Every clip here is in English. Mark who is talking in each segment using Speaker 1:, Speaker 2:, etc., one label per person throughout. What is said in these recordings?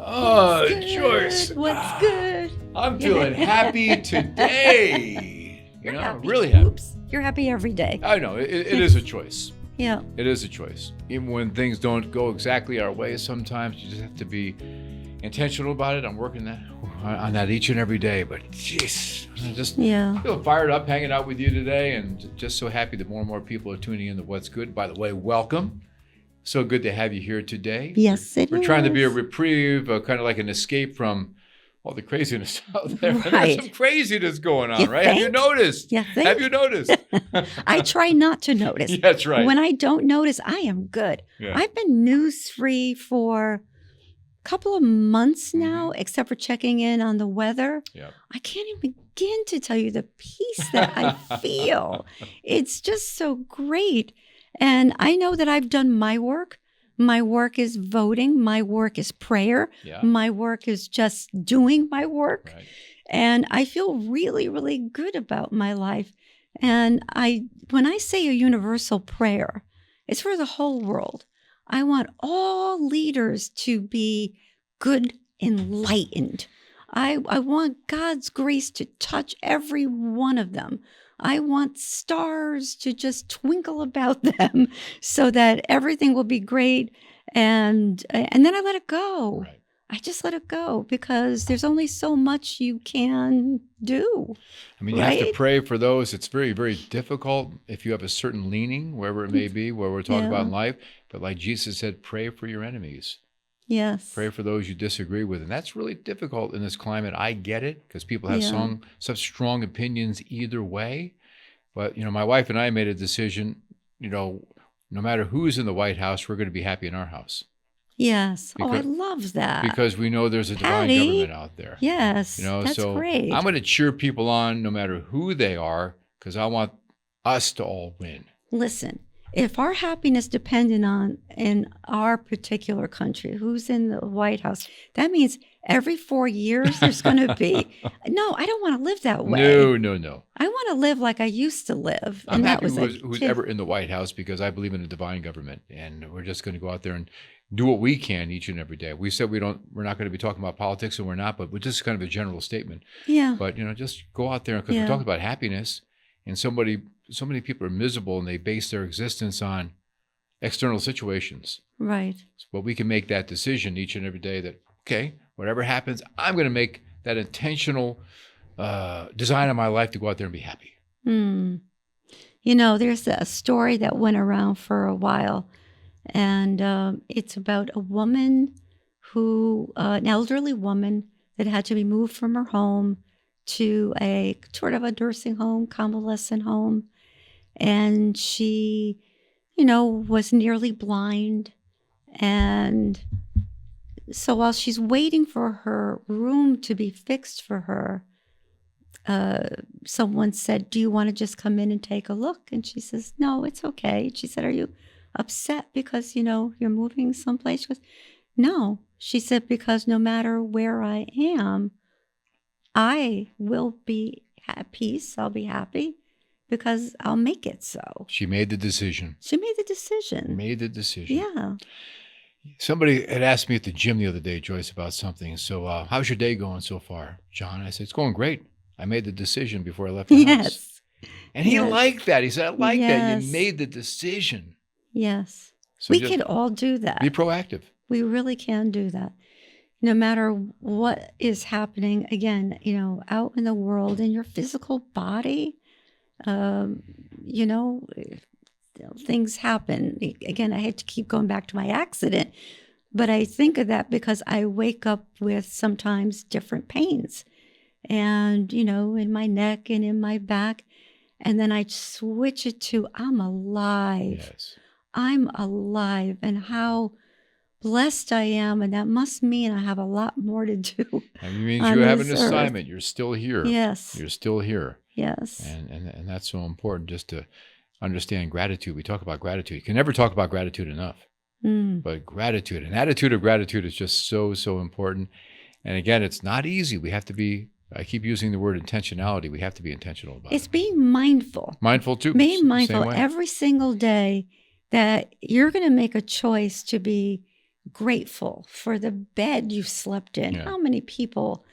Speaker 1: Oh,
Speaker 2: What's good?
Speaker 1: Joyce.
Speaker 2: What's good?
Speaker 1: I'm feeling happy today.
Speaker 2: You're
Speaker 1: I'm
Speaker 2: happy.
Speaker 1: really happy.
Speaker 2: Oops. You're happy every day.
Speaker 1: I know, it is a choice.
Speaker 2: Yeah.
Speaker 1: It is a choice. Even when things don't go exactly our way, sometimes you just have to be intentional about it. I'm working on that each and every day. But jeez, I just feel fired up hanging out with you today, and just so happy that more and more people are tuning in to What's Good. By the way, welcome. So good to have you here today.
Speaker 2: Yes,
Speaker 1: We're trying to be a reprieve, kind of like an escape from all the craziness out there.
Speaker 2: Right.
Speaker 1: There's some craziness going on, right?
Speaker 2: Think?
Speaker 1: Have you noticed?
Speaker 2: You think?
Speaker 1: Have you noticed?
Speaker 2: I try not to notice.
Speaker 1: That's right.
Speaker 2: When I don't notice, I am good.
Speaker 1: Yeah.
Speaker 2: I've been news-free for a couple of months now, except for checking in on the weather.
Speaker 1: Yep.
Speaker 2: I can't even begin to tell you the peace that I feel. It's just so great. And I know that I've done my work. My work is voting. My work is prayer.
Speaker 1: Yeah.
Speaker 2: My work is just doing my work.
Speaker 1: Right.
Speaker 2: And I feel really, really good about my life. And when I say a universal prayer, it's for the whole world. I want all leaders to be good, enlightened. I want God's grace to touch every one of them. I want stars to just twinkle about them so that everything will be great. And then I let it go.
Speaker 1: Right.
Speaker 2: I just let it go because there's only so much you can do.
Speaker 1: I mean, you have to pray for those. It's very, very difficult if you have a certain leaning, wherever it may be, where we're talking about in life. But like Jesus said, pray for your enemies.
Speaker 2: Yes.
Speaker 1: Pray for those you disagree with. And that's really difficult in this climate. I get it because people have such strong opinions either way. But, my wife and I made a decision, no matter who's in the White House, we're going to be happy in our house.
Speaker 2: Yes. I love that.
Speaker 1: Because we know there's a divine government out there.
Speaker 2: Yes. That's
Speaker 1: so
Speaker 2: great.
Speaker 1: I'm going to cheer people on no matter who they are because I want us to all win.
Speaker 2: Listen. If our happiness depended on in our particular country, who's in the White House, that means every 4 years there's going to be. No, I don't want to live that way.
Speaker 1: No.
Speaker 2: I want to live like I used to live.
Speaker 1: I'm happy who's ever in the White House because I believe in a divine government, and we're just going to go out there and do what we can each and every day. We said we're not going to be talking about politics, and we're not, but we're just kind of a general statement.
Speaker 2: Yeah.
Speaker 1: But just go out there because we're talking about happiness, and so many people are miserable and they base their existence on external situations.
Speaker 2: Right.
Speaker 1: But we can make that decision each and every day that, okay, whatever happens, I'm going to make that intentional design of my life to go out there and be happy.
Speaker 2: There's a story that went around for a while, and it's about a woman an elderly woman that had to be moved from her home to a sort of a nursing home, convalescent home. And she, was nearly blind. And so while she's waiting for her room to be fixed for her, someone said, "Do you want to just come in and take a look?" And she says, "No, it's okay." She said, "Are you upset because, you're moving someplace?" She goes, "No." She said, "Because no matter where I am, I will be at peace. I'll be happy because I'll make it so."
Speaker 1: She made the decision.
Speaker 2: Yeah.
Speaker 1: Somebody had asked me at the gym the other day, Joyce, about something. So how's your day going so far, John? I said, it's going great. I made the decision before I left the house. And he liked that. He said, I like that. You made the decision.
Speaker 2: Yes.
Speaker 1: So
Speaker 2: we can all do that.
Speaker 1: Be proactive.
Speaker 2: We really can do that. No matter what is happening, again, out in the world, in your physical body, things happen. Again, I hate to keep going back to my accident, but I think of that because I wake up with sometimes different pains and, in my neck and in my back. And then I switch it to, I'm alive.
Speaker 1: Yes.
Speaker 2: I'm alive. And how blessed I am, and that must mean I have a lot more to do.
Speaker 1: That means you have an assignment. You're still here.
Speaker 2: Yes.
Speaker 1: You're still here.
Speaker 2: Yes.
Speaker 1: And that's so important just to understand gratitude. We talk about gratitude. You can never talk about gratitude enough. But gratitude, an attitude of gratitude is just so, so important. And again, it's not easy. We have to be, I keep using the word intentionality. We have to be intentional about it.
Speaker 2: It's being mindful.
Speaker 1: Mindful too.
Speaker 2: Being mindful every single day that you're going to make a choice to be grateful for the bed you slept in.
Speaker 1: Yeah.
Speaker 2: How many people,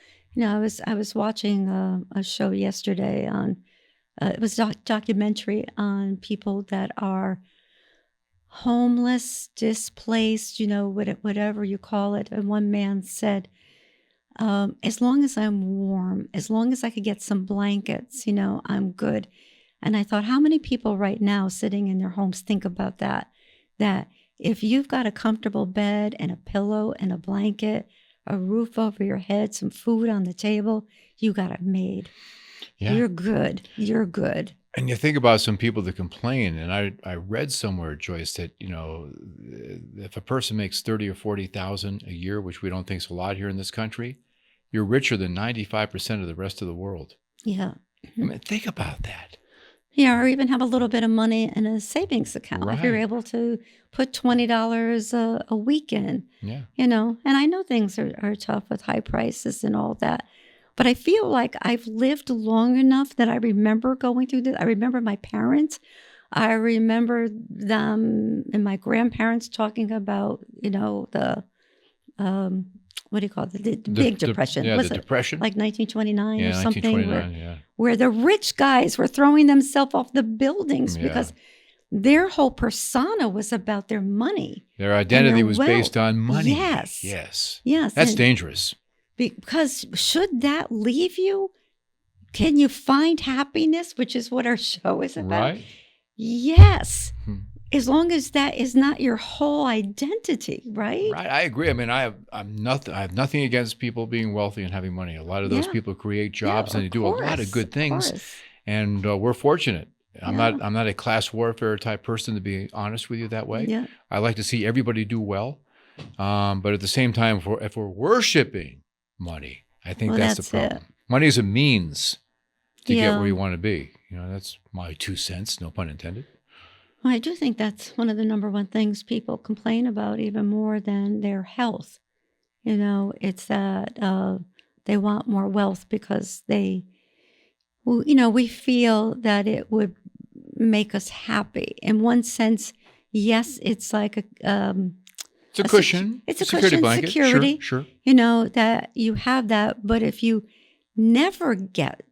Speaker 2: I was watching a show yesterday on, it was a documentary on people that are homeless, displaced, whatever you call it. And one man said, as long as I'm warm, as long as I could get some blankets, I'm good. And I thought, how many people right now sitting in their homes think about that if you've got a comfortable bed and a pillow and a blanket, a roof over your head, some food on the table, you got it made. Yeah. You're good. You're good.
Speaker 1: And you think about some people that complain, and I read somewhere, Joyce, that if a person makes 30 or 40,000 a year, which we don't think is a lot here in this country, you're richer than 95% of the rest of the world.
Speaker 2: Yeah.
Speaker 1: I mean, think about that.
Speaker 2: Yeah, or even have a little bit of money in a savings account.
Speaker 1: Right.
Speaker 2: If you're able to put $20 a week in.
Speaker 1: Yeah.
Speaker 2: And I know things are tough with high prices and all that. But I feel like I've lived long enough that I remember going through this. I remember my parents. I remember them and my grandparents talking about, the, what do you call it? The big depression.
Speaker 1: Yeah,
Speaker 2: was
Speaker 1: the
Speaker 2: it
Speaker 1: depression.
Speaker 2: like 1929
Speaker 1: yeah,
Speaker 2: or something?
Speaker 1: 1929,
Speaker 2: where the rich guys were throwing themselves off the buildings because their whole persona was about their money.
Speaker 1: Their identity was
Speaker 2: wealth.
Speaker 1: Based on money.
Speaker 2: Yes.
Speaker 1: That's dangerous.
Speaker 2: Because should that leave you? Can you find happiness, which is what our show is about?
Speaker 1: Right.
Speaker 2: Yes. As long as that is not your whole identity, right?
Speaker 1: Right. I agree. I mean, I have nothing against people being wealthy and having money. A lot of those people create jobs and they do a lot of good things. And we're fortunate. I'm not a class warfare type person, to be honest with you that way.
Speaker 2: Yeah.
Speaker 1: I like to see everybody do well. But at the same time, if we're worshiping money, I think that's the problem. Money is a means to get where you want to be. That's my 2 cents, no pun intended.
Speaker 2: Well, I do think that's one of the number one things people complain about even more than their health. It's that they want more wealth because we feel that it would make us happy. In one sense, yes, it's like
Speaker 1: it's a cushion.
Speaker 2: It's a
Speaker 1: security
Speaker 2: cushion,
Speaker 1: blanket.
Speaker 2: security.
Speaker 1: Sure.
Speaker 2: That you have that. But if you never get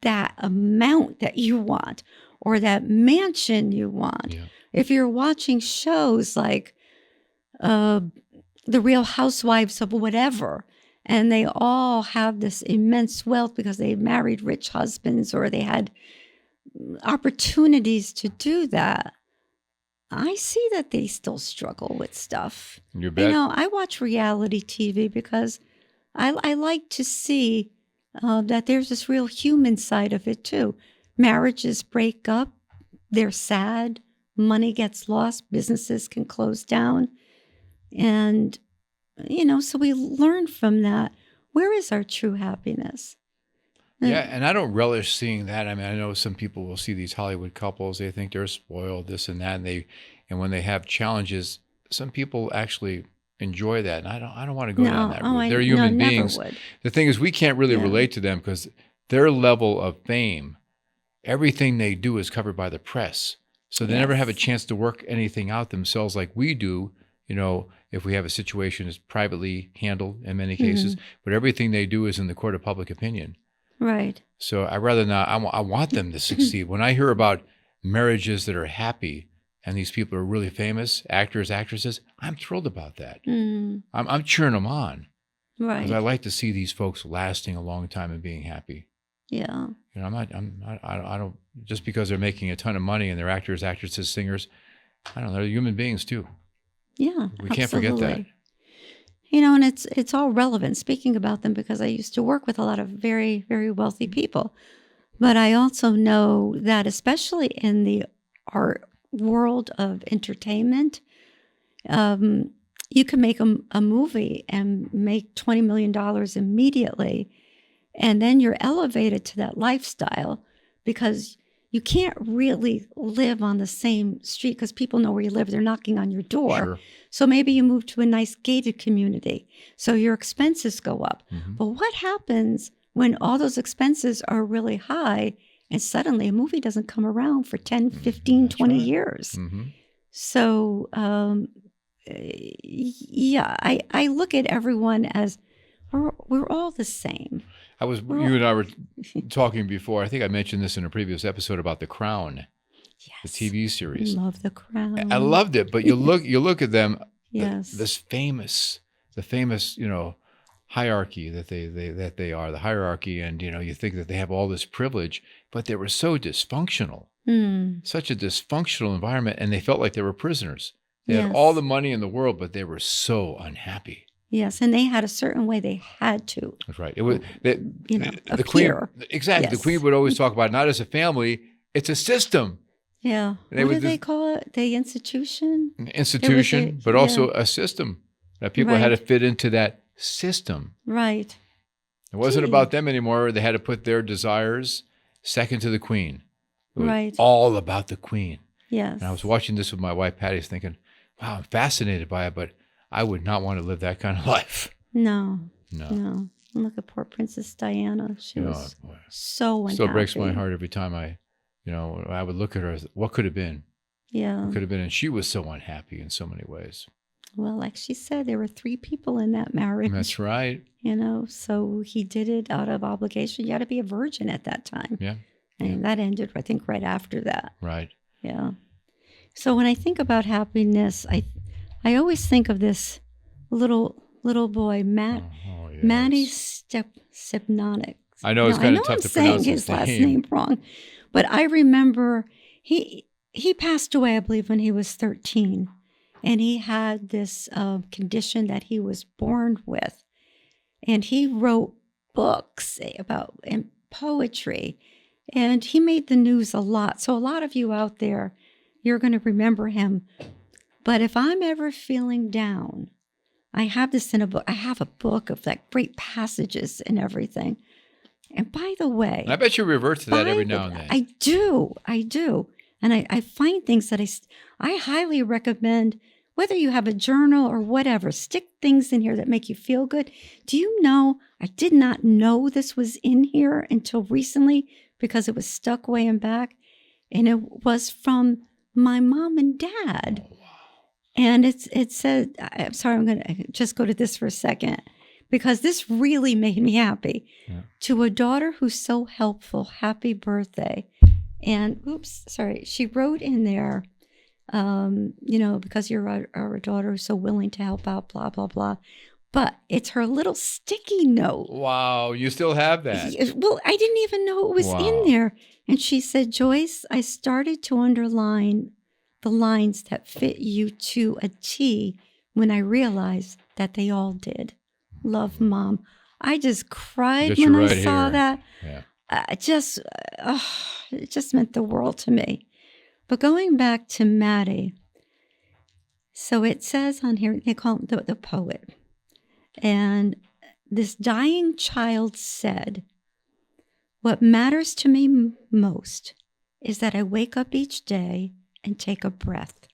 Speaker 2: that amount that you want or that mansion you want, if you're watching shows like The Real Housewives of whatever, and they all have this immense wealth because they married rich husbands or they had opportunities to do that, I see that they still struggle with stuff.
Speaker 1: You bet.
Speaker 2: I watch reality TV because I like to see that there's this real human side of it too. Marriages break up, they're sad, money gets lost, businesses can close down. And, so we learn from that. Where is our true happiness?
Speaker 1: Yeah, and I don't relish seeing that. I mean, I know some people will see these Hollywood couples, they think they're spoiled, this and that, and when they have challenges, some people actually enjoy that. And I don't want to go down that route. They're human beings.
Speaker 2: Never would.
Speaker 1: The thing is, we can't really relate to them because their level of fame, everything they do is covered by the press. So they never have a chance to work anything out themselves like we do, if we have a situation that's privately handled in many cases. But everything they do is in the court of public opinion.
Speaker 2: Right.
Speaker 1: So I'd rather not. I want them to succeed. When I hear about marriages that are happy and these people are really famous, actors, actresses, I'm thrilled about that. I'm cheering them on.
Speaker 2: Right.
Speaker 1: Because I like to see these folks lasting a long time and being happy.
Speaker 2: Yeah.
Speaker 1: I don't, just because they're making a ton of money and they're actors, actresses, singers, I don't know, they're human beings too.
Speaker 2: Yeah.
Speaker 1: We can't forget that.
Speaker 2: And it's all relevant speaking about them because I used to work with a lot of very, very wealthy people. But I also know that especially in the art world of entertainment, you can make a movie and make $20 million immediately. And then you're elevated to that lifestyle because you can't really live on the same street because people know where you live. They're knocking on your door.
Speaker 1: Sure.
Speaker 2: So maybe you move to a nice gated community. So your expenses go up. But what happens when all those expenses are really high and suddenly a movie doesn't come around for 10, 15, 20 years? So yeah, I look at everyone as we're all the same.
Speaker 1: You and I were talking before. I think I mentioned this in a previous episode about The Crown, the TV series.
Speaker 2: Love The Crown.
Speaker 1: I loved it, but you look at them.
Speaker 2: Yes.
Speaker 1: The famous, hierarchy that they are, the hierarchy, and you think that they have all this privilege, but they were so dysfunctional, such a dysfunctional environment, and they felt like they were prisoners. They had all the money in the world, but they were so unhappy.
Speaker 2: Yes, and they had a certain way they had to.
Speaker 1: That's right. It was the
Speaker 2: queen.
Speaker 1: Exactly. Yes. The queen would always talk about not as a family; it's a system.
Speaker 2: Yeah. What do they call it? The institution.
Speaker 1: Institution, but also a system that people had to fit into that system.
Speaker 2: Right.
Speaker 1: It wasn't about them anymore. They had to put their desires second to the queen. It was all about the queen.
Speaker 2: Yes.
Speaker 1: And I was watching this with my wife, Patty, thinking, wow, I'm fascinated by it, but I would not want to live that kind of life.
Speaker 2: No. Look at poor Princess Diana. She was so unhappy.
Speaker 1: Still breaks my heart every time I would look at her as what could have been.
Speaker 2: Yeah.
Speaker 1: What could have been. And she was so unhappy in so many ways.
Speaker 2: Well, like she said, there were 3 people in that marriage.
Speaker 1: That's right.
Speaker 2: So he did it out of obligation. You had to be a virgin at that time.
Speaker 1: Yeah.
Speaker 2: And that ended, I think, right after that.
Speaker 1: Right.
Speaker 2: Yeah. So when I think about happiness, I always think of this little boy, Matty Stepnonik.
Speaker 1: I know it's kind of tough to pronounce
Speaker 2: his last name wrong, but I remember he passed away, I believe, when he was 13, and he had this condition that he was born with, and he wrote books about poetry, and he made the news a lot. So a lot of you out there, you're going to remember him. But if I'm ever feeling down, I have this in a book. I have a book of like great passages and everything. And by the way,
Speaker 1: and I bet you revert to that every now and then.
Speaker 2: I do. And I find things that I highly recommend, whether you have a journal or whatever, stick things in here that make you feel good. Do you know, I did not know this was in here until recently because it was stuck way in back. And it was from my mom and dad. Oh, wow. And it said, I'm sorry, I'm going to just go to this for a second, because this really made me happy. Yeah. To a daughter who's so helpful, happy birthday. And she wrote in there, because you're a daughter who's so willing to help out, blah, blah, blah. But it's her little sticky note.
Speaker 1: Wow, you still have that?
Speaker 2: Well, I didn't even know it was in there. And she said, Joyce, I started to underline the lines that fit you to a T when I realized that they all did. Love, Mom. I just cried when I saw that. Yeah. It just meant the world to me. But going back to Maddie, so it says on here, they call him the poet. And this dying child said, what matters to me most is that I wake up each day and take a breath.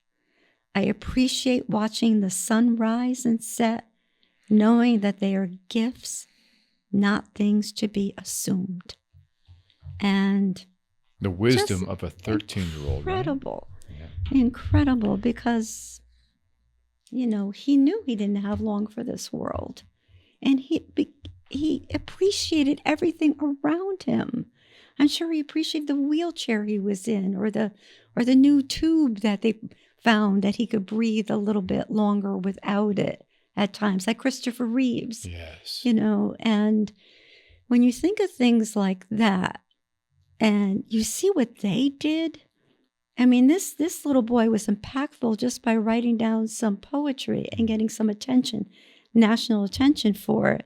Speaker 2: I appreciate watching the sun rise and set, knowing that they are gifts, not things to be assumed. And
Speaker 1: the wisdom of a 13-year-old.
Speaker 2: Incredible. Right? Yeah. Incredible, because, he knew he didn't have long for this world. And he appreciated everything around him. I'm sure he appreciated the wheelchair he was in, or the new tube that they found that he could breathe a little bit longer without it at times, like Christopher Reeves.
Speaker 1: Yes.
Speaker 2: And when you think of things like that and you see what they did, I mean, this little boy was impactful just by writing down some poetry and getting some attention, national attention for it.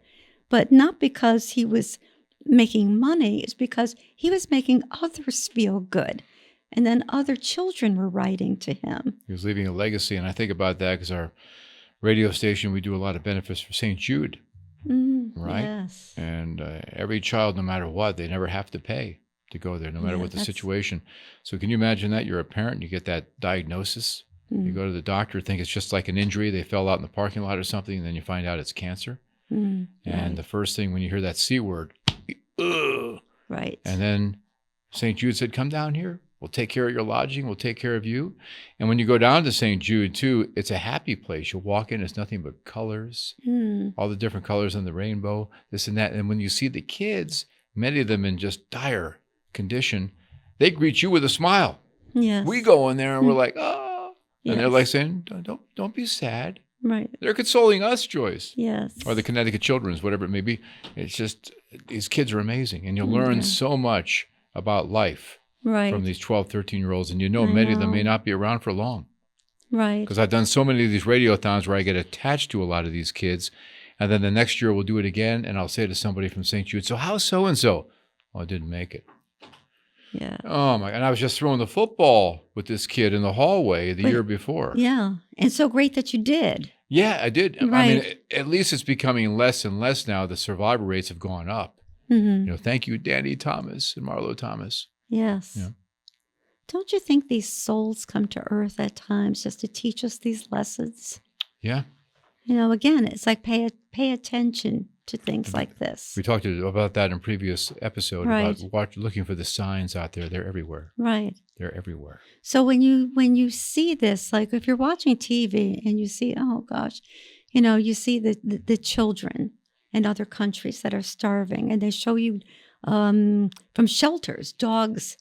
Speaker 2: But not because he was making money, it's because he was making others feel good. And then other children were writing to him.
Speaker 1: He was leaving a legacy. And I think about that because our radio station, we do a lot of benefits for St. Jude, right?
Speaker 2: Yes.
Speaker 1: And every child, no matter what, they never have to pay to go there, no matter what the situation. So can you imagine that? You're a parent, you get that diagnosis. You go to the doctor, think it's just like an injury. They fell out in the parking lot or something, and then you find out it's cancer. And the first thing when you hear that C word, ugh.
Speaker 2: Right.
Speaker 1: And then St. Jude said, come down here. We'll take care of your lodging. We'll take care of you. And when you go down to St. Jude, too, it's a happy place. You'll walk in, it's nothing but colors, all the different colors on the rainbow, this and that. And when you see the kids, many of them in just dire condition, they greet you with a smile.
Speaker 2: Yes.
Speaker 1: We go in there and we're like, oh.
Speaker 2: Yes.
Speaker 1: And they're like saying, don't be sad.
Speaker 2: Right.
Speaker 1: They're consoling us, Joyce.
Speaker 2: Yes.
Speaker 1: Or the Connecticut Children's, whatever it may be. It's just, these kids are amazing. And you'll learn so much about life.
Speaker 2: Right.
Speaker 1: From these 12, 13-year-olds. And many of them may not be around for long.
Speaker 2: Right.
Speaker 1: Because I've done so many of these radiothons where I get attached to a lot of these kids. And then the next year we'll do it again. And I'll say to somebody from St. Jude, so how's so-and-so? Oh, I didn't make it.
Speaker 2: Yeah.
Speaker 1: Oh, my. And I was just throwing the football with this kid in the hallway the year before.
Speaker 2: Yeah. And so great that you did.
Speaker 1: Yeah, I did.
Speaker 2: Right.
Speaker 1: I mean, at least it's becoming less and less now. The survival rates have gone up.
Speaker 2: Mm-hmm.
Speaker 1: Thank you, Danny Thomas and Marlo Thomas.
Speaker 2: Yes.
Speaker 1: Yeah.
Speaker 2: Don't you think these souls come to earth at times just to teach us these lessons?
Speaker 1: Yeah.
Speaker 2: Again, it's like pay attention to things like this.
Speaker 1: We talked about that in a previous episode,
Speaker 2: Right.
Speaker 1: about looking for the signs out there. They're everywhere.
Speaker 2: Right.
Speaker 1: They're everywhere.
Speaker 2: So when you see this, like if you're watching TV and you see, oh gosh, you see the children in other countries that are starving, and they show you from shelters, dogs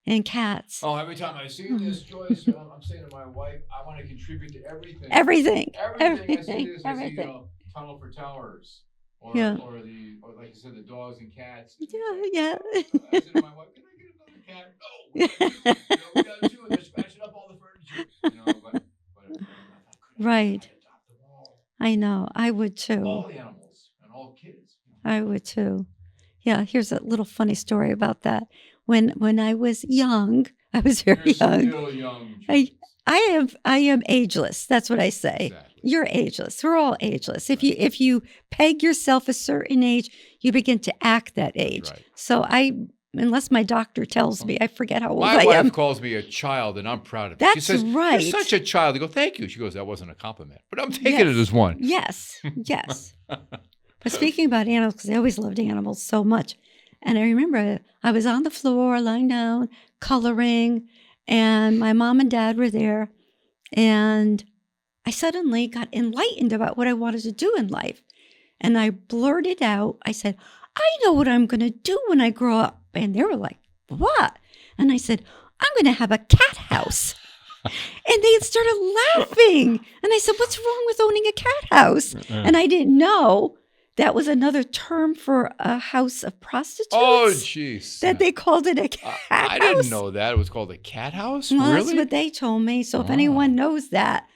Speaker 2: and cats.
Speaker 1: Oh, every time I see this, Joyce, I'm saying to my wife, I want to contribute to everything.
Speaker 2: Everything.
Speaker 1: Everything. I see this.
Speaker 2: Everything.
Speaker 1: I see, Tunnel for Towers. Or like you said, the dogs and cats.
Speaker 2: Yeah.
Speaker 1: I said to my wife, can I get another cat? No, we got two, and they're scratching up all the furniture. But
Speaker 2: Right.
Speaker 1: adopt them all.
Speaker 2: I know. I would too.
Speaker 1: All the animals and all kids.
Speaker 2: I would too. Yeah, here's a little funny story about that. When I was young, I was very young.
Speaker 1: Still young.
Speaker 2: I am ageless. That's what I say.
Speaker 1: Exactly.
Speaker 2: You're ageless. We're all ageless. If you peg yourself a certain age, you begin to act that age.
Speaker 1: Right.
Speaker 2: So unless my doctor tells me, I forget how old
Speaker 1: My
Speaker 2: I am.
Speaker 1: wife calls me a child, and I'm proud of it.
Speaker 2: That's
Speaker 1: she says,
Speaker 2: right.
Speaker 1: You're such a child. I go, thank you. She goes, that wasn't a compliment, but I'm taking it as one.
Speaker 2: Yes, yes. But speaking about animals, because I always loved animals so much. And I remember I was on the floor, lying down, coloring, and my mom and dad were there. And I suddenly got enlightened about what I wanted to do in life. And I blurted out, I said, I know what I'm going to do when I grow up. And they were like, what? And I said, I'm going to have a cat house. And they started laughing. And I said, what's wrong with owning a cat house? And I didn't know that was another term for a house of prostitutes.
Speaker 1: Oh, jeez.
Speaker 2: That they called it a cat house.
Speaker 1: I didn't know that. It was called a cat house?
Speaker 2: Well,
Speaker 1: really?
Speaker 2: that's what they told me. So if anyone knows that,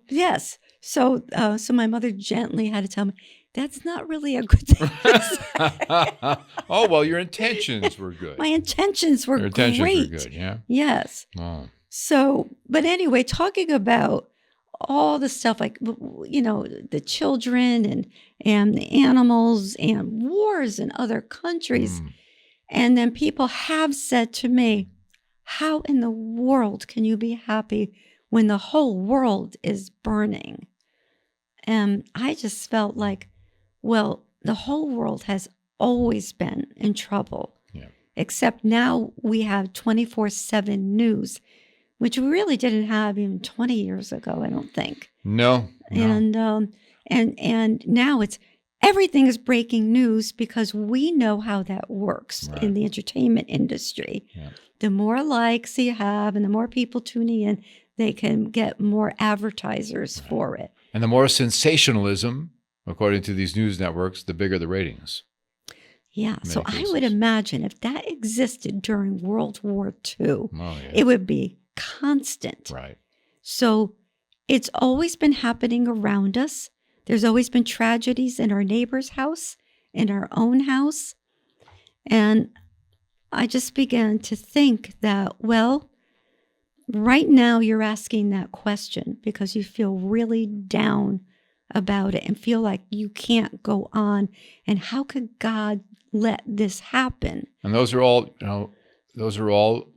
Speaker 2: yes. So my mother gently had to tell me, that's not really a good thing to say.
Speaker 1: Oh, well, your intentions were good.
Speaker 2: My intentions were
Speaker 1: Your intentions
Speaker 2: great.
Speaker 1: were good, yeah?
Speaker 2: Yes.
Speaker 1: Oh.
Speaker 2: So, but anyway, talking about all the stuff like, the children and the animals and wars in other countries. And then people have said to me, how in the world can you be happy when the whole world is burning? And I just felt like, well, the whole world has always been in trouble.
Speaker 1: Yeah. Except
Speaker 2: now we have 24/7 news, which we really didn't have even 20 years ago, I don't think.
Speaker 1: No.
Speaker 2: And now everything is breaking news because we know how that works in the entertainment industry.
Speaker 1: Yeah.
Speaker 2: The more likes you have and the more people tuning in, they can get more advertisers for it.
Speaker 1: And the more sensationalism, according to these news networks, the bigger the ratings.
Speaker 2: Yeah. So I would imagine if that existed during World War II, it would be constant.
Speaker 1: Right.
Speaker 2: So it's always been happening around us. There's always been tragedies in our neighbor's house, in our own house. And I just began to think that, well, right now you're asking that question because you feel really down about it and feel like you can't go on. And how could God let this happen?
Speaker 1: And those are all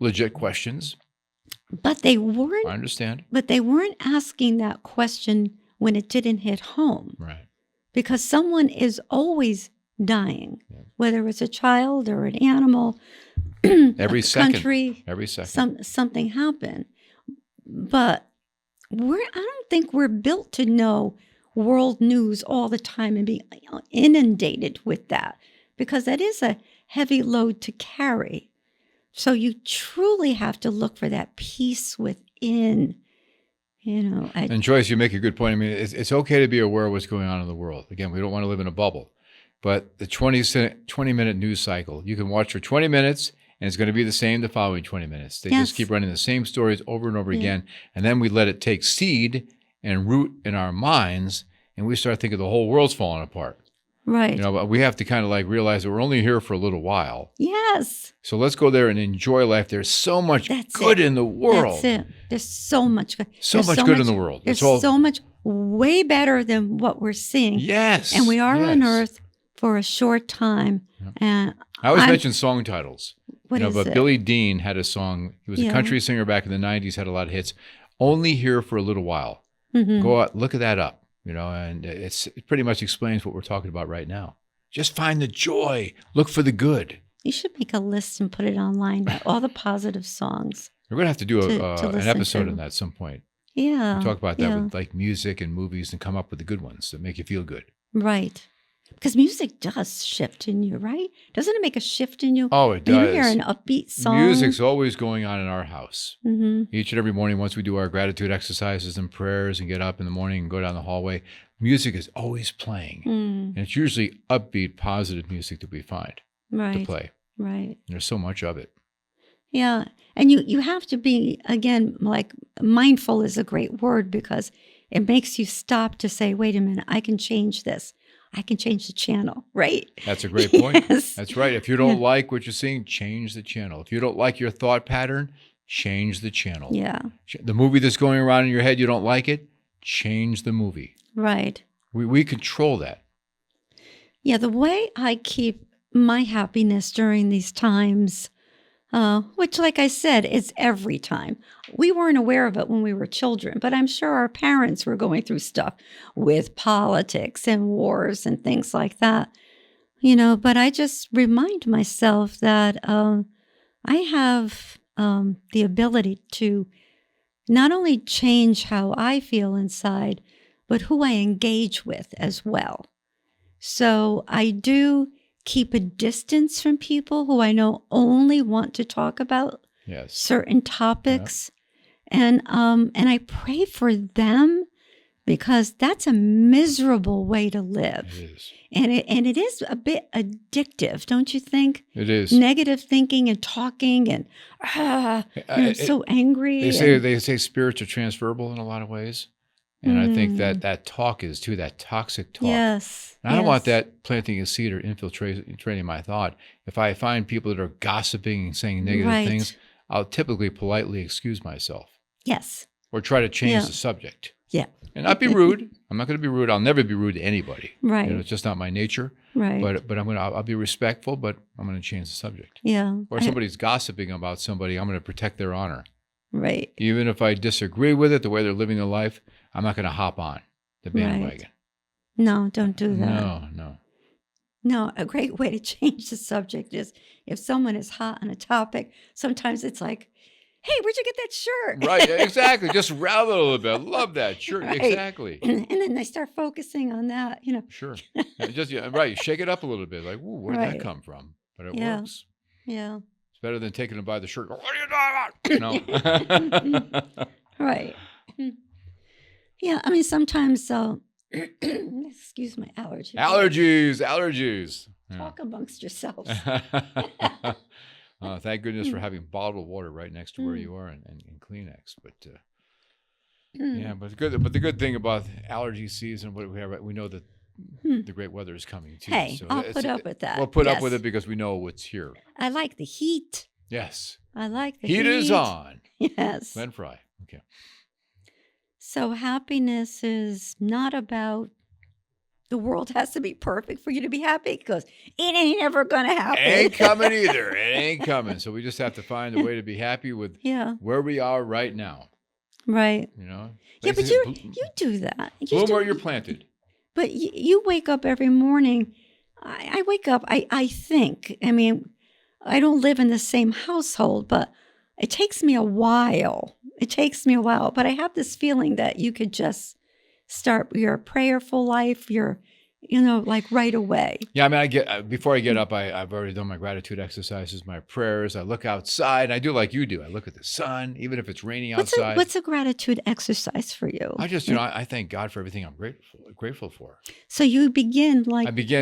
Speaker 1: legit questions.
Speaker 2: But they weren't.
Speaker 1: I understand.
Speaker 2: But they weren't asking that question when it didn't hit home.
Speaker 1: Right.
Speaker 2: Because someone is always dying, whether it's a child or an animal
Speaker 1: every
Speaker 2: a
Speaker 1: second,
Speaker 2: country,
Speaker 1: every second,
Speaker 2: something happen. But I don't think we're built to know world news all the time and be inundated with that, because that is a heavy load to carry. So you truly have to look for that peace within.
Speaker 1: And Joyce, you make a good point. I mean, it's okay to be aware of what's going on in the world. Again, we don't want to live in a bubble. But the 20-minute news cycle, you can watch for 20 minutes, and it's going to be the same the following 20 minutes. They just keep running the same stories over and over again. And then we let it take seed and root in our minds, and we start thinking the whole world's falling apart.
Speaker 2: Right.
Speaker 1: But we have to kind of realize that we're only here for a little while.
Speaker 2: Yes.
Speaker 1: So let's go there and enjoy life. There's so much good in the world.
Speaker 2: That's it. There's so much good.
Speaker 1: So much good in the world.
Speaker 2: There's so much way better than what we're seeing.
Speaker 1: Yes.
Speaker 2: And we are on Earth for a short time. Yep. And
Speaker 1: I always mention song titles.
Speaker 2: What is
Speaker 1: but
Speaker 2: it?
Speaker 1: Billy Dean had a song. He was a country singer back in the 90s, had a lot of hits. Only Here for a Little While. Mm-hmm. Go out, look that up. And it pretty much explains what we're talking about right now. Just find the joy. Look for the good.
Speaker 2: You should make a list and put it online, all the positive songs.
Speaker 1: We're going to have to do an episode on that at some point.
Speaker 2: Yeah.
Speaker 1: We'll talk about that with music and movies and come up with the good ones that make you feel good.
Speaker 2: Right. Because music does shift in you, right? Doesn't it make a shift in you?
Speaker 1: Oh, it does.
Speaker 2: When you hear an upbeat song.
Speaker 1: Music's always going on in our house. Mm-hmm. Each and every morning, once we do our gratitude exercises and prayers and get up in the morning and go down the hallway, music is always playing. And it's usually upbeat, positive music that we find to play.
Speaker 2: Right.
Speaker 1: And there's so much of it.
Speaker 2: Yeah. And you have to be, again, mindful is a great word, because it makes you stop to say, wait a minute, I can change this. I can change the channel, right?
Speaker 1: That's a great point. Yes. That's right. If you don't like what you're seeing, change the channel. If you don't like your thought pattern, change the channel.
Speaker 2: Yeah.
Speaker 1: The movie that's going around in your head, you don't like it, change the movie.
Speaker 2: Right.
Speaker 1: We control that.
Speaker 2: Yeah, the way I keep my happiness during these times, which, like I said, is every time. We weren't aware of it when we were children, but I'm sure our parents were going through stuff with politics and wars and things like that. But I just remind myself that I have the ability to not only change how I feel inside, but who I engage with as well. So I do keep a distance from people who I know only want to talk about certain topics. Yeah. And I pray for them, because that's a miserable way to live.
Speaker 1: It is.
Speaker 2: And it is a bit addictive, don't you think?
Speaker 1: It is.
Speaker 2: Negative thinking and talking and so angry.
Speaker 1: They say spirits are transferable in a lot of ways. And I think that talk is too, that toxic talk.
Speaker 2: Yes.
Speaker 1: And I don't want that planting a seed or infiltrating my thought. If I find people that are gossiping and saying negative things, I'll typically politely excuse myself.
Speaker 2: Yes.
Speaker 1: Or try to change the subject.
Speaker 2: Yeah.
Speaker 1: And not be rude. I'm not going to be rude. I'll never be rude to anybody.
Speaker 2: Right.
Speaker 1: It's just not my nature.
Speaker 2: Right.
Speaker 1: But I'll be respectful, but I'm going to change the subject.
Speaker 2: Yeah.
Speaker 1: Or if somebody's gossiping about somebody, I'm going to protect their honor.
Speaker 2: Right.
Speaker 1: Even if I disagree with it, the way they're living their life, I'm not going to hop on the bandwagon.
Speaker 2: Right. No, don't do that.
Speaker 1: No.
Speaker 2: A great way to change the subject is if someone is hot on a topic, sometimes it's like, hey, where'd you get that shirt?
Speaker 1: Right, exactly. Just rally a little bit. Love that shirt.
Speaker 2: Right.
Speaker 1: Exactly.
Speaker 2: And then they start focusing on that,
Speaker 1: Sure. Just shake it up a little bit. Like, ooh, where'd that come from? But it works.
Speaker 2: Yeah.
Speaker 1: It's better than taking them by the shirt. What are you doing?
Speaker 2: Right. Yeah, I mean, sometimes, excuse my allergies.
Speaker 1: Allergies.
Speaker 2: Talk amongst yourselves.
Speaker 1: Thank goodness for having bottled water right next to where you are and Kleenex. But but the good thing about allergy season, what we have, we know that the great weather is coming too.
Speaker 2: Hey,
Speaker 1: so
Speaker 2: I'll put up with that.
Speaker 1: We'll put up with it because we know what's here.
Speaker 2: I like the heat.
Speaker 1: Yes.
Speaker 2: I like the heat.
Speaker 1: Heat is on.
Speaker 2: Yes.
Speaker 1: Glenn Fry. Okay.
Speaker 2: So happiness is not about the world has to be perfect for you to be happy, because it ain't ever going to happen.
Speaker 1: Ain't coming either. It ain't coming. So we just have to find a way to be happy with where we are right now.
Speaker 2: Right. Yeah, but you do that.
Speaker 1: Bloom where you're planted.
Speaker 2: But you wake up every morning. I wake up, I think, I don't live in the same household, but it takes me a while. But I have this feeling that you could just start your prayerful life, like right away.
Speaker 1: Yeah, I mean, before I get up, I've already done my gratitude exercises, my prayers. I look outside. I do like you do. I look at the sun, even if it's raining outside.
Speaker 2: What's a gratitude exercise for you?
Speaker 1: I just, I thank God for everything I'm grateful for.
Speaker 2: So you begin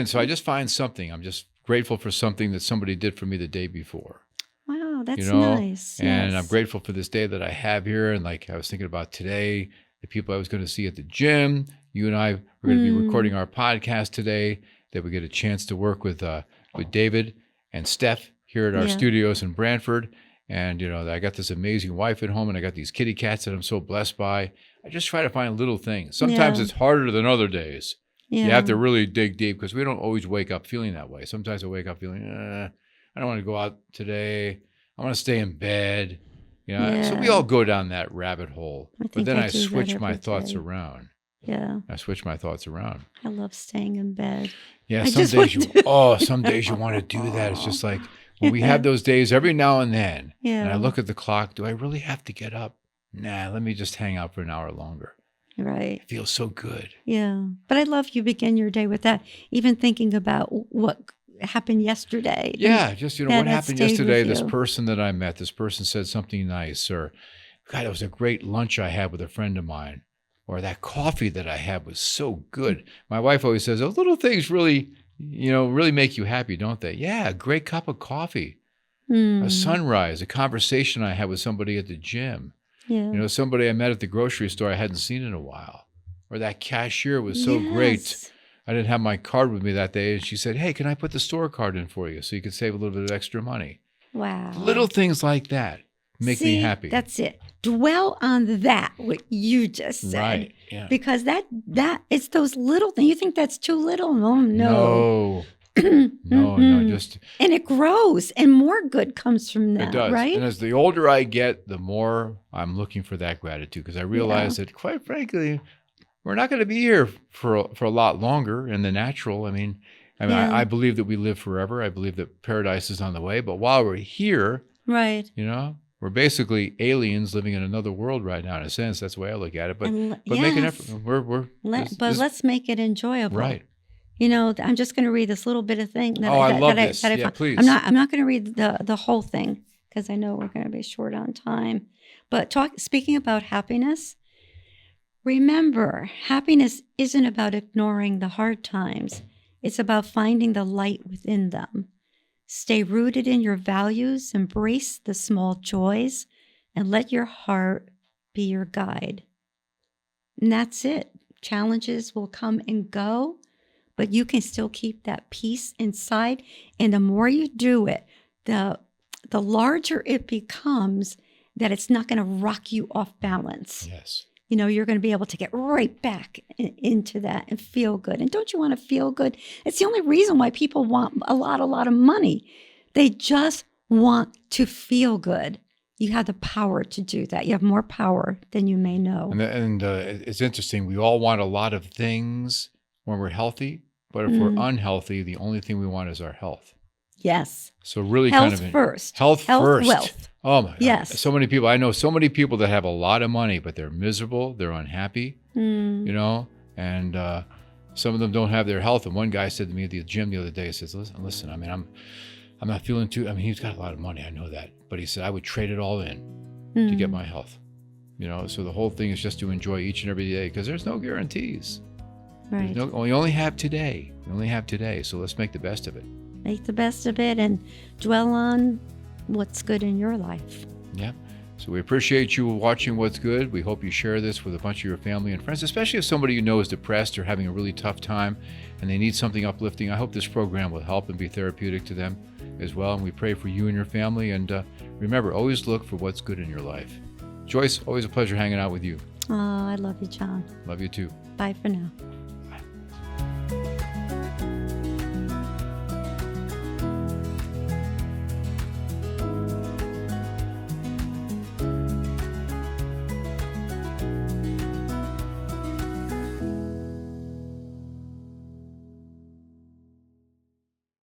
Speaker 1: so I just find something. I'm just grateful for something that somebody did for me the day before.
Speaker 2: Wow, that's nice.
Speaker 1: And
Speaker 2: yes.
Speaker 1: I'm grateful for this day that I have here. And like I was thinking about today, the people I was going to see at the gym. You and I were going to be recording our podcast today, that we get a chance to work with David and Steph here at our studios in Brantford. And, I got this amazing wife at home, and I got these kitty cats that I'm so blessed by. I just try to find little things. Sometimes it's harder than other days. Yeah. You have to really dig deep, because we don't always wake up feeling that way. Sometimes I wake up feeling, I don't want to go out today. I want to stay in bed. So we all go down that rabbit hole. But then I switch my thoughts around.
Speaker 2: Yeah.
Speaker 1: I switch my thoughts around.
Speaker 2: I love staying in bed.
Speaker 1: Yeah, some days you want to do that. It's just like when we have those days every now and then. Yeah. And I look at the clock. Do I really have to get up? Nah, let me just hang out for an hour longer.
Speaker 2: Right.
Speaker 1: It feels so good.
Speaker 2: Yeah. But I love you begin your day with that. Even thinking about what happened yesterday.
Speaker 1: Yeah, just, what happened yesterday, this person that I met, this person said something nice, or, God, it was a great lunch I had with a friend of mine, or that coffee that I had was so good. My wife always says, those little things really, really make you happy, don't they? Yeah, a great cup of coffee, a sunrise, a conversation I had with somebody at the gym, somebody I met at the grocery store I hadn't seen in a while, or that cashier was so great. I didn't have my card with me that day, and she said, hey, can I put the store card in for you so you can save a little bit of extra money?
Speaker 2: Wow.
Speaker 1: Little things like that make me happy.
Speaker 2: That's it. Dwell on that, what you just said.
Speaker 1: Right, yeah.
Speaker 2: Because that it's those little things. You think that's too little? No.
Speaker 1: No, just...
Speaker 2: And it grows, and more good comes from that,
Speaker 1: it does.
Speaker 2: right?
Speaker 1: And as the older I get, the more I'm looking for that gratitude, because I realize that, quite frankly, we're not going to be here for a lot longer in the natural. I believe that we live forever. I believe that paradise is on the way. But while we're here,
Speaker 2: right,
Speaker 1: we're basically aliens living in another world right now. In a sense, that's the way I look at it. But make an effort.
Speaker 2: Let's make it enjoyable.
Speaker 1: Right.
Speaker 2: I'm just going to read this little bit of thing. That
Speaker 1: I love this. Please.
Speaker 2: I'm not going to read the whole thing, because I know we're going to be short on time. But speaking about happiness. Remember, happiness isn't about ignoring the hard times. It's about finding the light within them. Stay rooted in your values, embrace the small joys, and let your heart be your guide. And that's it. Challenges will come and go, but you can still keep that peace inside. And the more you do it, the larger it becomes, that it's not going to rock you off balance.
Speaker 1: Yes.
Speaker 2: You're going to be able to get right back into that and feel good. And don't you want to feel good? It's the only reason why people want a lot of money. They just want to feel good. You have the power to do that. You have more power than you may know.
Speaker 1: And it's interesting. We all want a lot of things when we're healthy, but if we're unhealthy, the only thing we want is our health.
Speaker 2: Yes.
Speaker 1: So really
Speaker 2: health first.
Speaker 1: Health first.
Speaker 2: Wealth.
Speaker 1: Oh my God.
Speaker 2: Yes.
Speaker 1: So many people. I know so many people that have a lot of money, but they're miserable. They're unhappy. And some of them don't have their health. And one guy said to me at the gym the other day, he says, listen, I'm not feeling too, he's got a lot of money. I know that. But he said, I would trade it all in to get my health. So the whole thing is just to enjoy each and every day, because there's no guarantees.
Speaker 2: Right.
Speaker 1: We only have today. So let's make the best of it.
Speaker 2: Make the best of it and dwell on what's good in your life.
Speaker 1: Yeah. So we appreciate you watching What's Good. We hope you share this with a bunch of your family and friends, especially if somebody you know is depressed or having a really tough time and they need something uplifting. I hope this program will help and be therapeutic to them as well. And we pray for you and your family. And remember, always look for what's good in your life. Joyce, always a pleasure hanging out with you.
Speaker 2: Oh, I love you, John.
Speaker 1: Love you too.
Speaker 2: Bye for now.